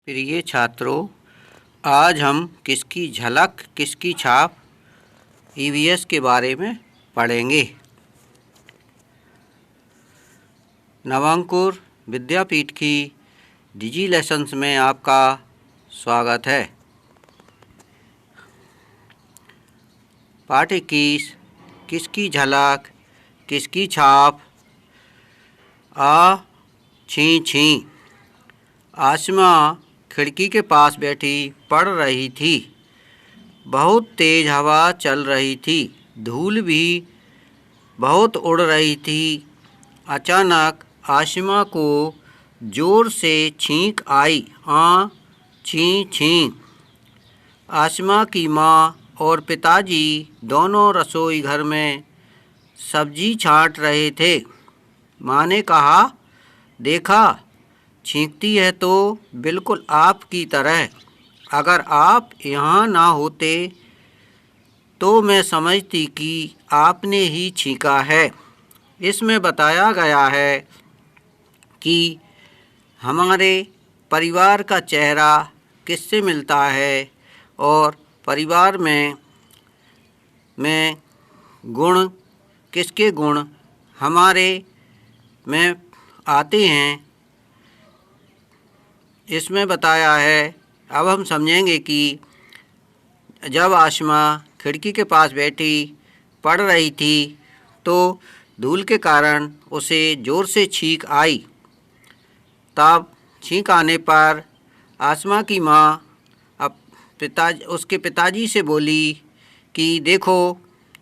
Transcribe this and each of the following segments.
प्रिय छात्रों, आज हम किसकी झलक किसकी छाप ईवीएस के बारे में पढ़ेंगे। नवांकुर विद्यापीठ की डिजी लेसन्स में आपका स्वागत है। पाठ 21 किसकी झलक किसकी छाप। छी छी। आसमा खिड़की के पास बैठी पढ़ रही थी। बहुत तेज़ हवा चल रही थी, धूल भी बहुत उड़ रही थी। अचानक आसमा को ज़ोर से छींक आई। छी छी। आसमा की माँ और पिताजी दोनों रसोई घर में सब्जी छाँट रहे थे। माँ ने कहा, देखा, छींकती है तो बिल्कुल आपकी तरह। अगर आप यहाँ ना होते तो मैं समझती कि आपने ही छींका है। इसमें बताया गया है कि हमारे परिवार का चेहरा किससे मिलता है और परिवार में गुण किसके गुण हमारे में आते हैं, इसमें बताया है। अब हम समझेंगे कि जब आसमा खिड़की के पास बैठी पढ़ रही थी तो धूल के कारण उसे ज़ोर से छींक आई। तब छींक आने पर आसमा की माँ उसके पिताजी से बोली कि देखो,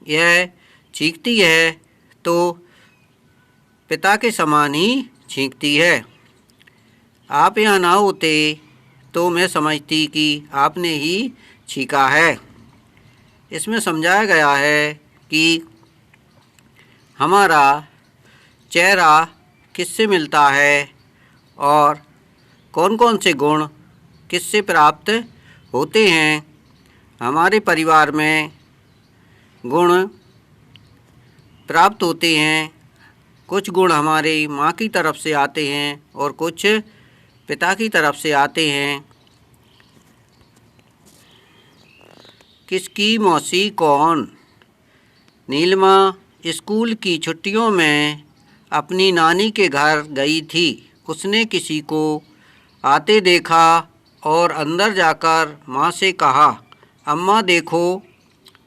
यह छींकती है तो पिता के समान ही छींकती है। आप यहाँ ना होते तो मैं समझती कि आपने ही छींका है। इसमें समझाया गया है कि हमारा चेहरा किससे मिलता है और कौन कौन से गुण किससे प्राप्त होते हैं। हमारे परिवार में गुण प्राप्त होते हैं। कुछ गुण हमारी माँ की तरफ से आते हैं और कुछ पिता की तरफ से आते हैं। किसकी मौसी कौन। नीलिमा स्कूल की छुट्टियों में अपनी नानी के घर गई थी। उसने किसी को आते देखा और अंदर जाकर माँ से कहा, अम्मा देखो,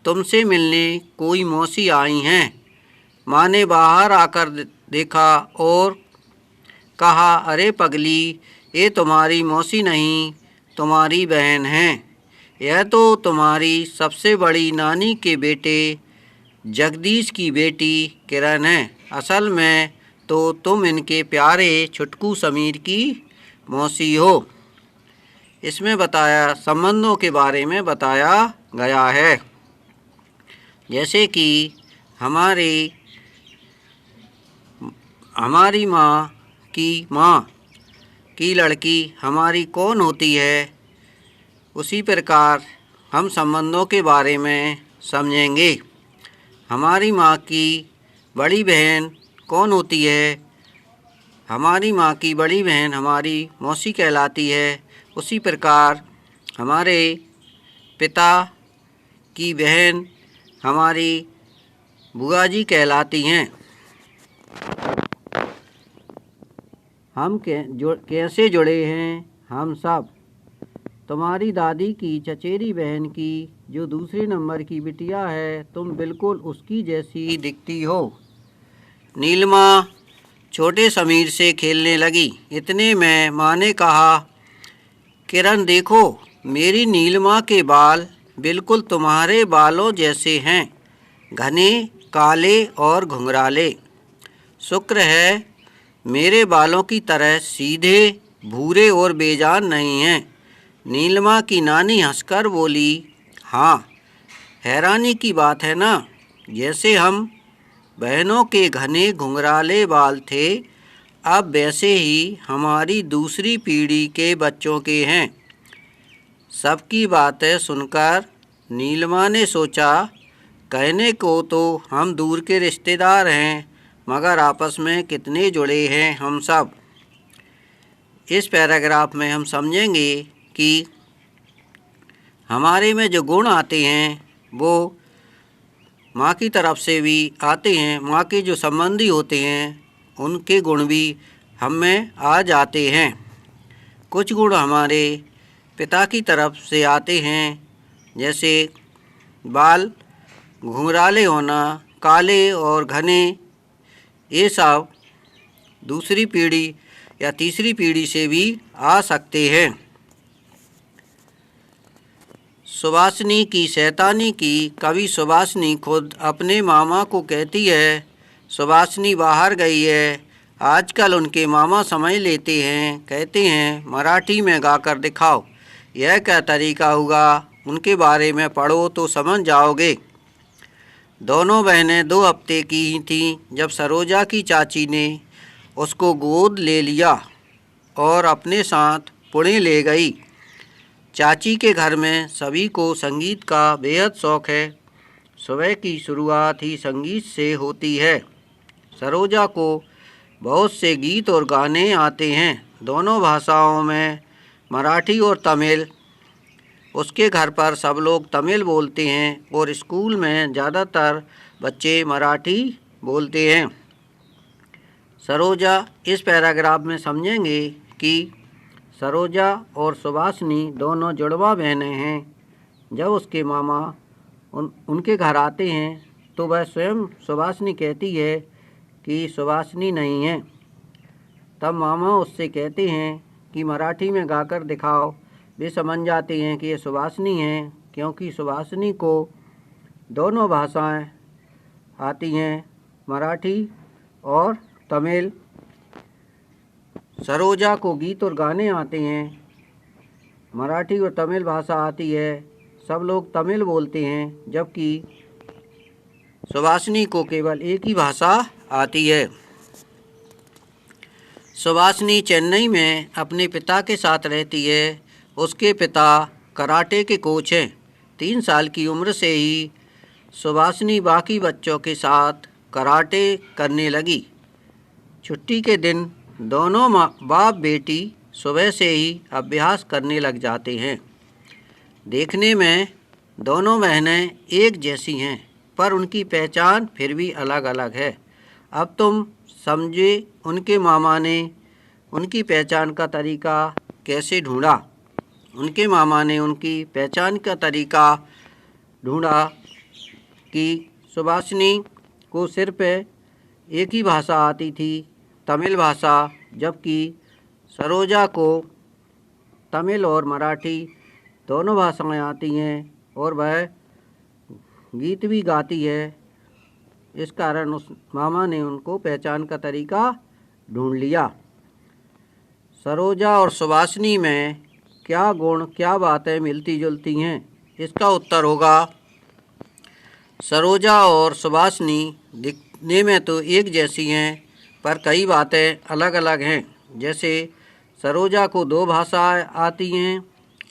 तुमसे मिलने कोई मौसी आई हैं। माँ ने बाहर आकर देखा और कहा, अरे पगली, ये तुम्हारी मौसी नहीं, तुम्हारी बहन है। यह तो तुम्हारी सबसे बड़ी नानी के बेटे जगदीश की बेटी किरण है। असल में तो तुम इनके प्यारे छुटकू समीर की मौसी हो। इसमें बताया संबंधों के बारे में बताया गया है, जैसे कि हमारी माँ की लड़की हमारी कौन होती है, उसी प्रकार हम संबंधों के बारे में समझेंगे। हमारी माँ की बड़ी बहन कौन होती है। हमारी माँ की बड़ी बहन हमारी मौसी कहलाती है। उसी प्रकार हमारे पिता की बहन हमारी बुआ जी कहलाती हैं। हम कैसे जुड़े हैं हम सब। तुम्हारी दादी की चचेरी बहन की जो दूसरे नंबर की बिटिया है, तुम बिल्कुल उसकी जैसी दिखती हो। नीलिमा छोटे समीर से खेलने लगी। इतने में माँ ने कहा, किरण देखो, मेरी नीलिमा के बाल बिल्कुल तुम्हारे बालों जैसे हैं, घने, काले और घुंघराले। शुक्र है मेरे बालों की तरह सीधे, भूरे और बेजान नहीं हैं। नीलिमा की नानी हंसकर बोली, हाँ, हैरानी की बात है ना। जैसे हम बहनों के घने घुंघराले बाल थे, अब वैसे ही हमारी दूसरी पीढ़ी के बच्चों के हैं। सबकी बातें सुनकर नीलिमा ने सोचा, कहने को तो हम दूर के रिश्तेदार हैं, मगर आपस में कितने जुड़े हैं हम सब। इस पैराग्राफ में हम समझेंगे कि हमारे में जो गुण आते हैं वो माँ की तरफ से भी आते हैं। माँ के जो संबंधी होते हैं उनके गुण भी हम में आ जाते हैं। कुछ गुण हमारे पिता की तरफ से आते हैं, जैसे बाल घुंघराले होना, काले और घने। ये सब दूसरी पीढ़ी या तीसरी पीढ़ी से भी आ सकते हैं। सुभाषिनी की शैतानी की कवि सुभाषिनी खुद अपने मामा को कहती है। सुभाषिनी बाहर गई है। आजकल उनके मामा समझ लेते हैं, कहते हैं मराठी में गाकर दिखाओ। यह क्या तरीका हुआ, उनके बारे में पढ़ो तो समझ जाओगे। दोनों बहनें 2 हफ्ते की ही थीं जब सरोजा की चाची ने उसको गोद ले लिया और अपने साथ पुणे ले गई। चाची के घर में सभी को संगीत का बेहद शौक़ है। सुबह की शुरुआत ही संगीत से होती है। सरोजा को बहुत से गीत और गाने आते हैं, दोनों भाषाओं में, मराठी और तमिल। उसके घर पर सब लोग तमिल बोलते हैं और स्कूल में ज़्यादातर बच्चे मराठी बोलते हैं। सरोजा इस पैराग्राफ में समझेंगे कि सरोजा और सुभाषिनी दोनों जुड़वा बहनें हैं। जब उसके मामा उनके घर आते हैं तो वह स्वयं सुभाषिनी कहती है कि सुभाषिनी नहीं है। तब मामा उससे कहते हैं कि मराठी में गाकर दिखाओ। वे समझ जाते हैं कि ये सुभाषिनी है, क्योंकि सुभाषिनी को दोनों भाषाएं आती हैं, मराठी और तमिल। सरोजा को गीत और गाने आते हैं, मराठी और तमिल भाषा आती है। सब लोग तमिल बोलते हैं, जबकि सुभाषिनी को केवल एक ही भाषा आती है। सुभाषिनी चेन्नई में अपने पिता के साथ रहती है। उसके पिता कराटे के कोच हैं। 3 साल की उम्र से ही सुभाषिनी बाकी बच्चों के साथ कराटे करने लगी। छुट्टी के दिन दोनों बाप बेटी सुबह से ही अभ्यास करने लग जाते हैं। देखने में दोनों बहनें एक जैसी हैं, पर उनकी पहचान फिर भी अलग अलग है। अब तुम समझे उनके मामा ने उनकी पहचान का तरीका कैसे ढूंढा। उनके मामा ने उनकी पहचान का तरीका ढूंढा कि सुभाषिनी को सिर्फ एक ही भाषा आती थी, तमिल भाषा, जबकि सरोजा को तमिल और मराठी दोनों भाषाएं आती हैं और वह गीत भी गाती है। इस कारण उस मामा ने उनको पहचान का तरीका ढूंढ लिया। सरोजा और सुभाषिनी में क्या गुण, क्या बातें मिलती जुलती हैं? इसका उत्तर होगा सरोजा और सुभाषिनी दिखने में तो एक जैसी हैं, पर कई बातें अलग अलग हैं। जैसे सरोजा को 2 भाषाएं आती हैं।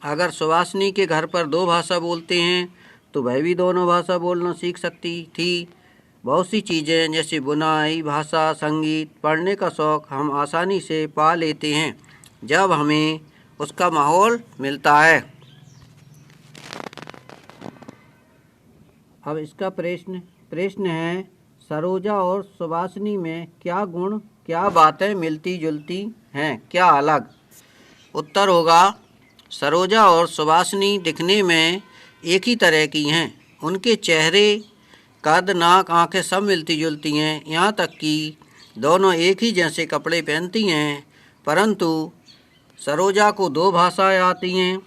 अगर सुभाषिनी के घर पर 2 भाषा बोलते हैं तो वह भी दोनों भाषा बोलना सीख सकती थी। बहुत सी चीज़ें जैसे बुनाई, भाषा, संगीत, पढ़ने का शौक़ हम आसानी से पा लेते हैं जब हमें उसका माहौल मिलता है। अब इसका प्रश्न है, सरोजा और सुभाषिनी में क्या गुण, क्या बातें मिलती जुलती हैं, क्या अलग? उत्तर होगा सरोजा और सुभाषिनी दिखने में एक ही तरह की हैं। उनके चेहरे, कद, नाक, आँखें सब मिलती जुलती हैं। यहाँ तक कि दोनों एक ही जैसे कपड़े पहनती हैं। परंतु सरोजा को 2 भाषाएं आती हैं,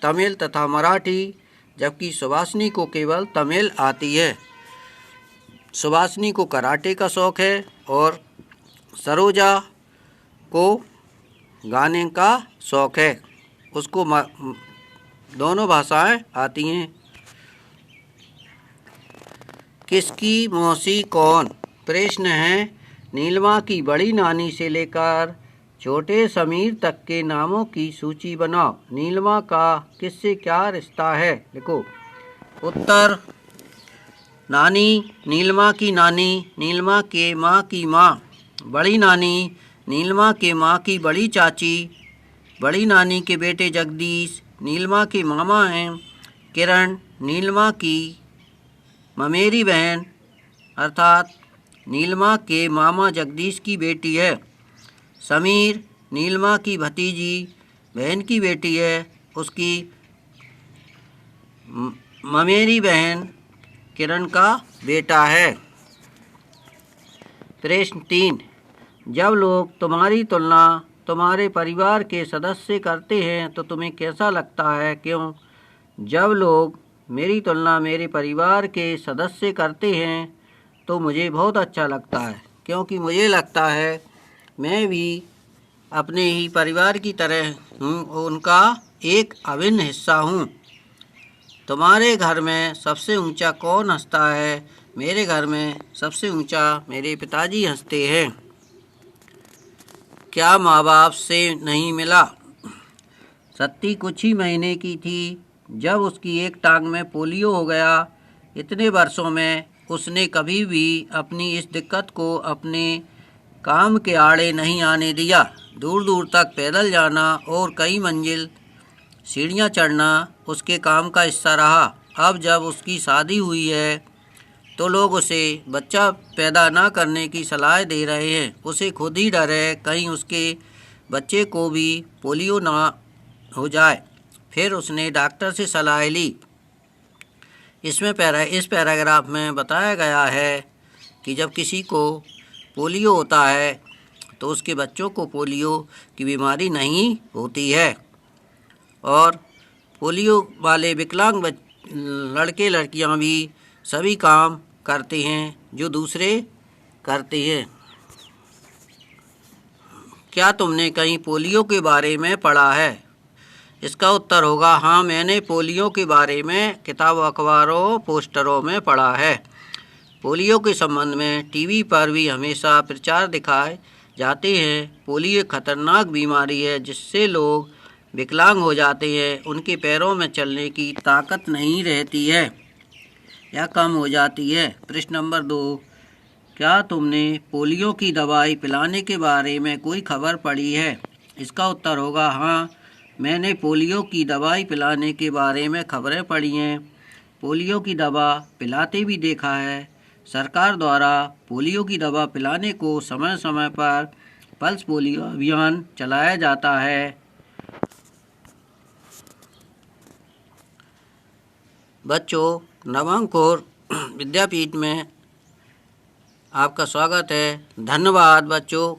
तमिल तथा मराठी, जबकि सुभाषिनी को केवल तमिल आती है। सुभाषिनी को कराटे का शौक़ है और सरोजा को गाने का शौक़ है। उसको दोनों भाषाएं आती हैं। किसकी मौसी कौन? प्रश्न है, नीलिमा की बड़ी नानी से लेकर छोटे समीर तक के नामों की सूची बनाओ। नीलिमा का किससे क्या रिश्ता है? लिखो। उत्तर, नानी, नीलिमा की नानी, नीलिमा के माँ की माँ, बड़ी नानी, नीलिमा के माँ की बड़ी चाची, बड़ी नानी के बेटे जगदीश नीलिमा के मामा हैं। किरण नीलिमा की ममेरी बहन अर्थात नीलिमा के मामा जगदीश की बेटी है। समीर नीलिमा की भतीजी बहन की बेटी है। उसकी ममेरी बहन किरण का बेटा है। प्रश्न 3। जब लोग तुम्हारी तुलना तुम्हारे परिवार के सदस्य करते हैं तो तुम्हें कैसा लगता है, क्यों? जब लोग मेरी तुलना मेरे परिवार के सदस्य करते हैं तो मुझे बहुत अच्छा लगता है, क्योंकि मुझे लगता है मैं भी अपने ही परिवार की तरह हूँ, उनका एक अभिन्न हिस्सा हूँ। तुम्हारे घर में सबसे ऊंचा कौन हंसता है? मेरे घर में सबसे ऊंचा मेरे पिताजी हंसते हैं। क्या माँ बाप से नहीं मिला? सत्ती कुछ ही महीने की थी जब उसकी एक टांग में पोलियो हो गया। इतने वर्षों में उसने कभी भी अपनी इस दिक्कत को अपने काम के आड़े नहीं आने दिया। दूर दूर तक पैदल जाना और कई मंजिल सीढ़ियाँ चढ़ना उसके काम का हिस्सा रहा। अब जब उसकी शादी हुई है तो लोग उसे बच्चा पैदा ना करने की सलाह दे रहे हैं। उसे खुद ही डर है कहीं उसके बच्चे को भी पोलियो ना हो जाए। फिर उसने डॉक्टर से सलाह ली। इस पैराग्राफ में बताया गया है कि जब किसी को पोलियो होता है तो उसके बच्चों को पोलियो की बीमारी नहीं होती है और पोलियो वाले विकलांग लड़के लड़कियां भी सभी काम करते हैं जो दूसरे करते हैं। क्या तुमने कहीं पोलियो के बारे में पढ़ा है? इसका उत्तर होगा हाँ, मैंने पोलियो के बारे में किताबों, अखबारों, पोस्टरों में पढ़ा है। पोलियो के संबंध में टीवी पर भी हमेशा प्रचार दिखाए जाते हैं। पोलियो एक खतरनाक बीमारी है जिससे लोग विकलांग हो जाते हैं। उनके पैरों में चलने की ताकत नहीं रहती है या कम हो जाती है। प्रश्न नंबर 2। क्या तुमने पोलियो की दवाई पिलाने के बारे में कोई खबर पढ़ी है? इसका उत्तर होगा हाँ, मैंने पोलियो की दवाई पिलाने के बारे में खबरें पढ़ी हैं। पोलियो की दवा पिलाते भी देखा है। सरकार द्वारा पोलियो की दवा पिलाने को समय समय पर पल्स पोलियो अभियान चलाया जाता है। बच्चों, नवांकुर विद्यापीठ में आपका स्वागत है। धन्यवाद बच्चों।